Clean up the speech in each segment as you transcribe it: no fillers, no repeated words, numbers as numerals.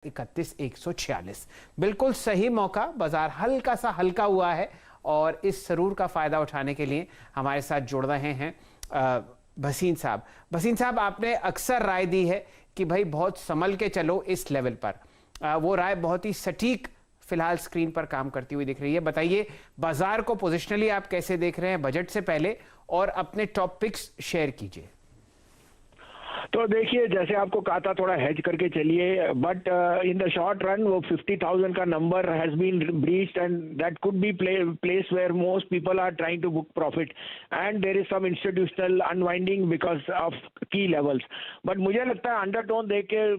31,146। बिल्कुल सही मौका, बाजार हल्का सा हल्का हुआ है और इस जरूर का फायदा उठाने के लिए हमारे साथ जुड़ रहे हैं भसीन साहब। भसीन साहब, आपने अक्सर राय दी है कि भाई बहुत संभल के चलो इस लेवल पर। वो राय बहुत ही सटीक फिलहाल स्क्रीन पर काम करती हुई दिख रही है। बताइए, बाजार को पोजिशनली आप कैसे देख रहे हैं बजट से पहले, और अपने टॉप पिक्स शेयर कीजिए। तो देखिए, जैसे आपको कहा था थोड़ा हेज करके चलिए, but in the short run वो 50,000 का number has been breached and that could be place where most people are trying to book profit and there is some institutional unwinding because of key levels. But मुझे लगता है undertone देख के,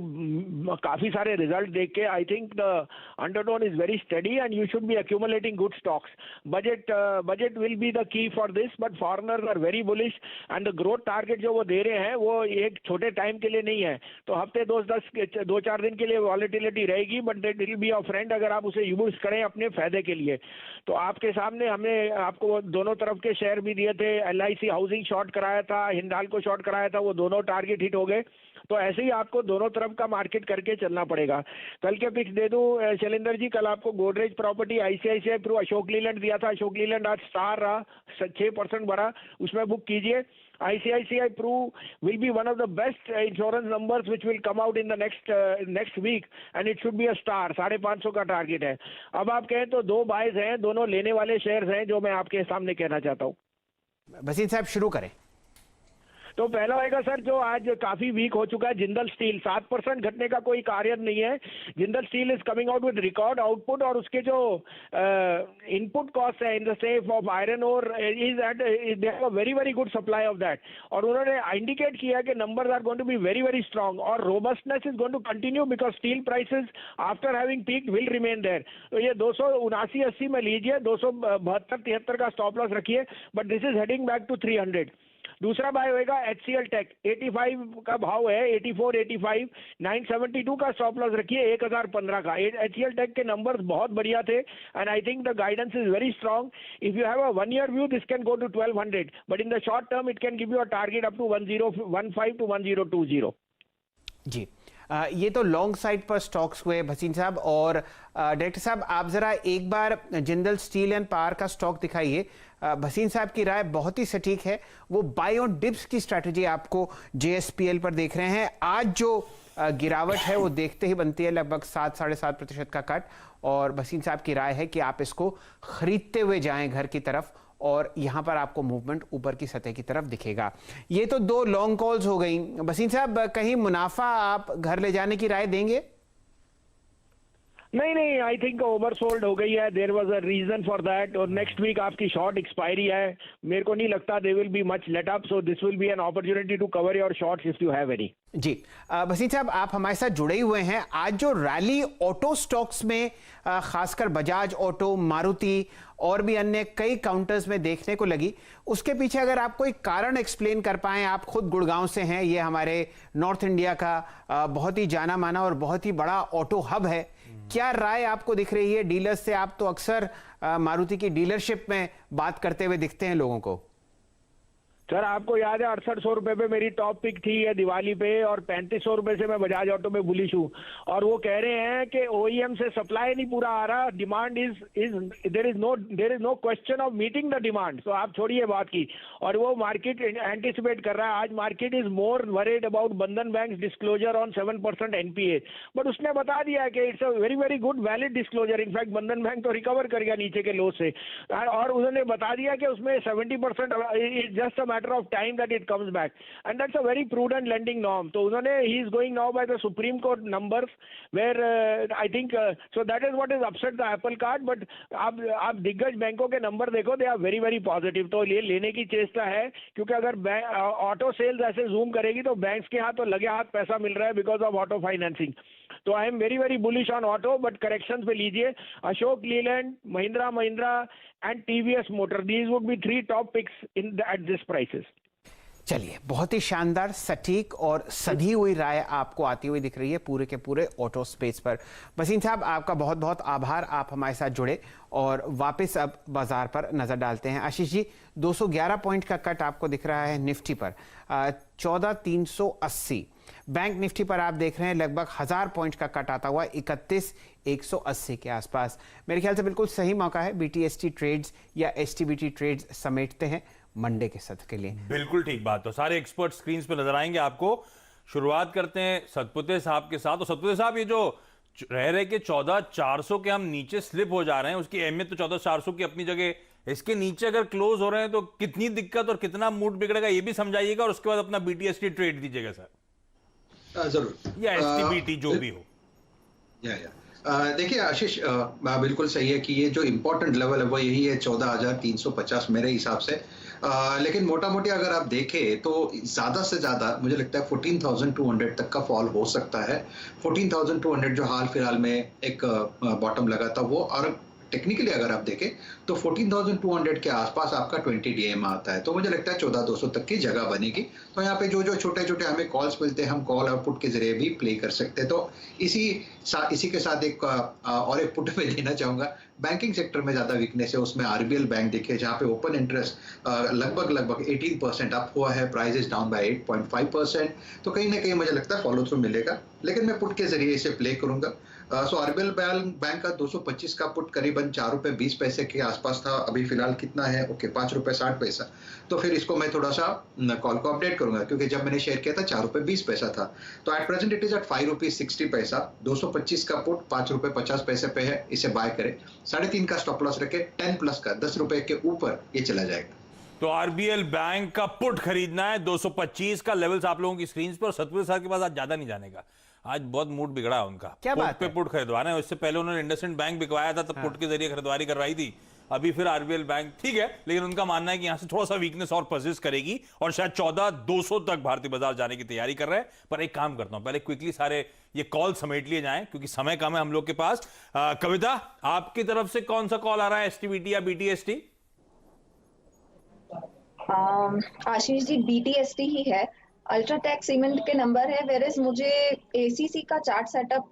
काफी सारे result देख के, I think the undertone is very steady and you should be accumulating good stocks. Budget will be the key for this, but foreigners are very bullish and the growth target जो वो दे रहे हैं वो एक छोटे time के लिए नहीं है। तो हफ्ते 2-4 दिन के लिए वॉलेटिलिटी रहेगी, but that will be your friend अगर आप उसे यूज करें अपने फायदे के लिए। तो आपके सामने हमने आपको दोनों तरफ के शेयर भी दिए थे। LIC हाउसिंग शॉर्ट कराया था, हिंडाल्को शॉर्ट कराया था, वो दोनों टारगेट हिट हो गए। तो ऐसे ही आपको दोनों तरफ का मार्केट करके चलना पड़ेगा। कल के पिक्स दे दूं शैलेंद्र जी, कल आपको Godrej property, ICICI Pru, Ashok Leyland दिया था। अशोक लीलैंड आज स्टार रहा, 6% बढ़ा, उसमें बुक कीजिए। ICICI Pru will be one of the best insurance numbers which will come out in the next week and it should be a star। 550 का टारगेट है। अब आप कहें तो दो बायर्स हैं, दोनों लेने वाले शेयर्स हैं जो मैं आपके सामने कहना चाहता हूँ। भसीन साहब शुरू करें। तो पहला होगा सर, जो आज काफी वीक हो चुका है, जिंदल स्टील। 7% घटने का कोई कार्य नहीं है। Jindal steel is coming out with record output और उसके जो इनपुट कॉस्ट है in the safe of iron ore is at, they have a very very good supply of that. और उन्होंने इंडिकेट किया कि numbers are going to be very very strong और robustness is going to continue because steel prices after having peaked will remain there. तो ये 279-80 में लीजिए, 272-73 का स्टॉप लॉस रखिए, but this is heading back to 300। दूसरा बाय होएगा HCL take. 85 का भाव है, 84, 85, 972 का स्टॉप लॉस रखिए, 1015 का। HCL टेक के नंबर्स बहुत बढ़िया थे and I think the guidance is very strong. If you have a 1 year view this can go to 1200, but in the short term it can give you a target up to 1015 to 1020। जी, ये तो long side पर stocks हुए भसीन साहब। और director साहब, आप जरा एक बार जिंदल स्टील एंड पावर का स्टॉक दिखाइए। भसीन साहब की राय बहुत ही सटीक है। वो बाय ऑन डिप्स की स्ट्रैटेजी आपको JSPL पर देख रहे हैं। आज जो गिरावट है वो देखते ही बनती है, लगभग 7-7.5% का कट। और भसीन साहब की राय है कि आप इसको खरीदते हुए जाएं घर की तरफ, और यहां पर आपको मूवमेंट ऊपर की सतह की तरफ दिखेगा। ये तो दो लॉन्ग कॉल्स हो गई। भसीन साहब, कहीं मुनाफा आप घर ले जाने की राय देंगे? नहीं, आई थिंक ओवरसोल्ड हो गई है। There was a reason for that. और नेक्स्ट वीक आपकी शॉर्ट एक्सपायरी है, मेरे को नहीं लगता they will be much let up, so this will be an opportunity to cover your shorts if you have any. जी, भसीन साहब, आप हमारे साथ जुड़े हुए हैं। आज जो रैली ऑटो स्टॉक्स में, खासकर बजाज ऑटो, मारुति और भी अन्य कई काउंटर्स में देखने को लगी, उसके पीछे अगर आप कोई कारण एक्सप्लेन कर पाएं। आप खुद गुड़गांव से हैं, ये हमारे नॉर्थ इंडिया का बहुत ही जाना माना और बहुत ही बड़ा ऑटो हब है। क्या राय आपको दिख रही है डीलर्स से? आप तो अक्सर मारुति की डीलरशिप में बात करते हुए दिखते हैं लोगों को। सर, आपको याद है 6800 रुपए पे मेरी टॉप पिक थी ये दिवाली पे, और 3500 रुपए से मैं बजाज ऑटो में बुलिश हूँ। और वो कह रहे हैं कि OEM से सप्लाई नहीं पूरा आ रहा, demand there is no question of meeting the demand. तो आप छोड़िए बात की, और वो मार्केट एंटिसिपेट कर रहा है। आज market is more worried about Bandhan bank disclosure on 7% NPA, but उसने बता दिया कि it's a very very good valid disclosure. In fact Bandhan bank तो रिकवर कर गया नीचे के लो से, और उन्होंने बता दिया कि उसमें 70% is just a of time that it comes back, and that's a very prudent lending norm. So he is going now by the Supreme Court numbers where I think so that is what is upset the apple cart. But आप दिग्गज बैंकों के number देखो, they are very very positive। तो ये लेने की चेष्टा है, क्योंकि अगर ऑटो सेल्स ऐसे जूम करेगी तो बैंक्स के हाथ तो लगे हाथ पैसा मिल रहा है बिकॉज ऑफ ऑटो फाइनेंसिंग। तो I am very very bullish on auto, but corrections पे लीजिए। Ashok Leyland, Mahindra and TVS motor, these would be 3 top picks in at this prices. चलिए, बहुत ही शानदार, सटीक और सधी हुई राय आपको आती हुई दिख रही है पूरे के पूरे ऑटो स्पेस पर। वसीम साहब, आपका बहुत बहुत आभार, आप हमारे साथ जुड़े और वापस अब बाजार पर नजर डालते हैं। आशीष जी, 211 पॉइंट का कट आपको दिख रहा है निफ्टी पर, 14,380। बैंक निफ्टी पर आप देख रहे हैं लगभग 1000 पॉइंट का कट आता हुआ 31,180 के आसपास। मेरे ख्याल से बिल्कुल सही मौका है, बीटीएसटी ट्रेड्स या एसटीबीटी ट्रेड्स समेटते हैं मंडे के सत्र के लिए। बिल्कुल ठीक बात। तो सारे एक्सपर्ट स्क्रीन पे नजर आएंगे आपको। शुरुआत करते हैं सतपुते साहब के साथ। तो सतपुते साहब, ये जो रह रहे के 14,400 के हम नीचे स्लिप हो जा रहे हैं, उसकी अहमियत तो 14,400 की अपनी जगह, इसके नीचे अगर क्लोज हो रहे हैं तो कितनी दिक्कत और कितना मूड बिगड़ेगा ये भी समझाइएगा, और उसके बाद अपना बीटीएसटी ट्रेड दीजिएगा सर। जरूर, या एसटीबीटी जो भी हो। देखिए आशीष, बिल्कुल सही है कि ये जो इम्पोर्टेंट लेवल है वो यही है 14,350 मेरे हिसाब से। लेकिन मोटा मोटी अगर आप देखें तो ज्यादा से ज्यादा मुझे लगता है 14,200 तक का फॉल हो सकता है। 14,200 जो हाल फिलहाल में एक बॉटम लगा था वो, और टेक्निकली अगर आप देखें तो 14,200 के आसपास आपका 20 डीएम आता है, तो मुझे लगता है 14,200 तक की जगह बनेगी। तो यहाँ पे जो जो छोटे छोटे हमें कॉल्स मिलते हैं, हम कॉल और पुट के जरिए भी प्ले कर सकते हैं। तो इसी के साथ एक और एक पुट में देना चाहूंगा, बैंकिंग सेक्टर में ज्यादा वीकनेस है, उसमें आरबीएल बैंक देखिए जहाँ पे ओपन इंटरेस्ट लगभग 18% अप हुआ है, प्राइस इज डाउन बाय 8.5%। तो कहीं ना कहीं मुझे लगता है फॉलो थ्रू मिलेगा, लेकिन मैं पुट के जरिए इसे प्ले करूंगा। सो आरबीएल बैंक का 225 का पुट करीबन 4 रुपए 20 पैसे के आसपास था, अभी फिलहाल कितना है, ओके 5 रुपए 60 पैसा। तो फिर इसको मैं थोड़ा सा कॉल को अपडेट करूंगा, क्योंकि जब मैंने शेयर किया था 4 रुपए 20 पैसा था। तो at present it is at 5 rupees 60 पैसा। 225 का पुट 5 रुपए 50 पैसे पे है, इसे बाय करें। 3.5 का स्टॉप लॉस रखे, 10 प्लस का 10 रुपए के ऊपर ये चला जाएगा। तो आरबीएल बैंक का पुट खरीदना है 225 का, लेवल्स आप लोगों की स्क्रीन पर। सतपुते साहब के पास आज ज्यादा नहीं जाने का, आज बहुत मूड बिगड़ा है उनका। क्या बात पे पुट खरीदवाना है। इससे पहले उन्होंने इंडसइंड बैंक बिकवाया था, तब पुट के जरिए खरीदवारी करवाई थी। अभी फिर आरबीएल बैंक, ठीक है, लेकिन उनका मानना है कि यहां से थोड़ा सा वीकनेस और परसिस्ट करेगी और शायद 14,200 तक भारतीय बाजार जाने की तैयारी कर रहे हैं। पर एक काम करता हूं, पहले क्विकली सारे ये कॉल समेट लिए जाएं, क्योंकि समय कम है हम लोग के पास। कविता, आपकी तरफ से कौन सा कॉल आ रहा है, एसटीबीटी या बीटीएसटी? आशीष जी, बीटीएसटी ही है। अल्ट्राटेक सीमेंट के नंबर है, वेरस मुझे एसीसी का चार्ट सेटअप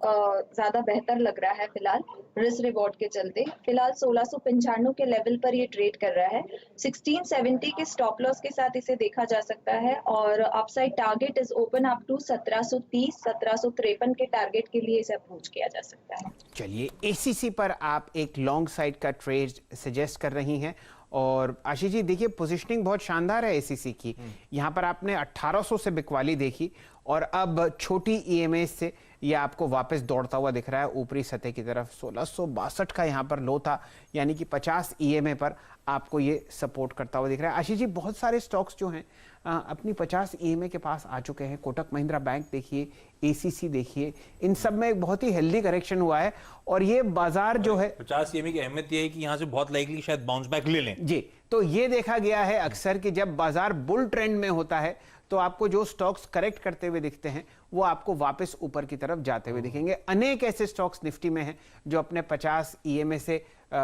ज्यादा बेहतर लग रहा है फिलहाल, रिस्क रिवॉर्ड के चलते। फिलहाल 1695 के लेवल पर ये ट्रेड कर रहा है। 1670 के स्टॉप लॉस के साथ इसे देखा जा सकता है, और upside target is open up to 1730, 1753 के टारगेट के लिए इसे अप्रोच किया जा सकता है। चलिए, एसीसी पर आप एक लॉन्ग साइड का ट्रेड सजेस्ट कर रही हैं। और आशीष जी देखिए, पोजीशनिंग बहुत शानदार है एसीसी की। यहाँ पर आपने 1800 से बिकवाली देखी और अब छोटी ईएमए से ये आपको वापस दौड़ता हुआ दिख रहा है ऊपरी सतह की तरफ। 1662 का यहाँ पर लो था, यानी कि 50 ईएमए पर आपको ये सपोर्ट करता हुआ दिख रहा है। आशीष जी, बहुत सारे स्टॉक्स जो हैं अपनी 50 ईएमए के पास आ चुके हैं। कोटक महिंद्रा बैंक देखिए, एसीसी देखिए, इन सब में एक बहुत ही हेल्दी करेक्शन हुआ है। और ये बाजार जो है 50 ईएमए की अहमियत ये है कि यहां से बहुत लाइकली शायद बाउंस बैक ले लें जी। तो ये देखा गया है अक्सर कि जब बाजार बुल ट्रेंड में होता है तो आपको जो स्टॉक्स करेक्ट करते हुए दिखते हैं वो आपको वापस ऊपर की तरफ जाते हुए दिखेंगे। अनेक ऐसे स्टॉक्स निफ्टी में हैं जो अपने 50 ईएमए से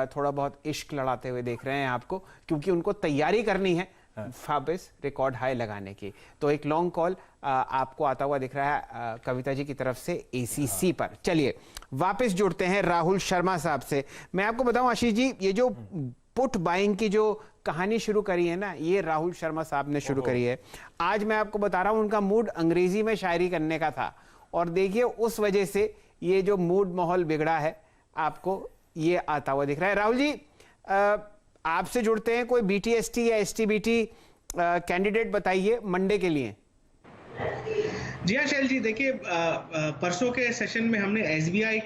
थोड़ा बहुत इश्क लड़ाते हुए देख रहे हैं आपको, क्योंकि उनको तैयारी करनी है वापस रिकॉर्ड हाई लगाने की। तो एक लॉन्ग कॉल आपको आता हुआ दिख रहा है कविता जी की तरफ से एसीसी पर। चलिए वापस जुड़ते हैं राहुल शर्मा साहब से। मैं आपको बताऊं आशीष जी, ये जो पुट बाइंग की जो कहानी शुरू करी है ना, ये राहुल शर्मा साहब ने शुरू करी है। आज मैं आपको बता रहा हूं, उनका मूड अंग्रेजी में शायरी करने का था, और देखिए उस वजह से ये जो मूड माहौल बिगड़ा है आपको ये आता हुआ दिख रहा है। राहुल जी, आपसे जुड़ते हैं, कोई बीटीएसटी या एसटीबीटी कैंडिडेट बताइए मंडे के लिए। जी हाँ शैल जी, देखिए परसों के सेशन में हमने एसबीआई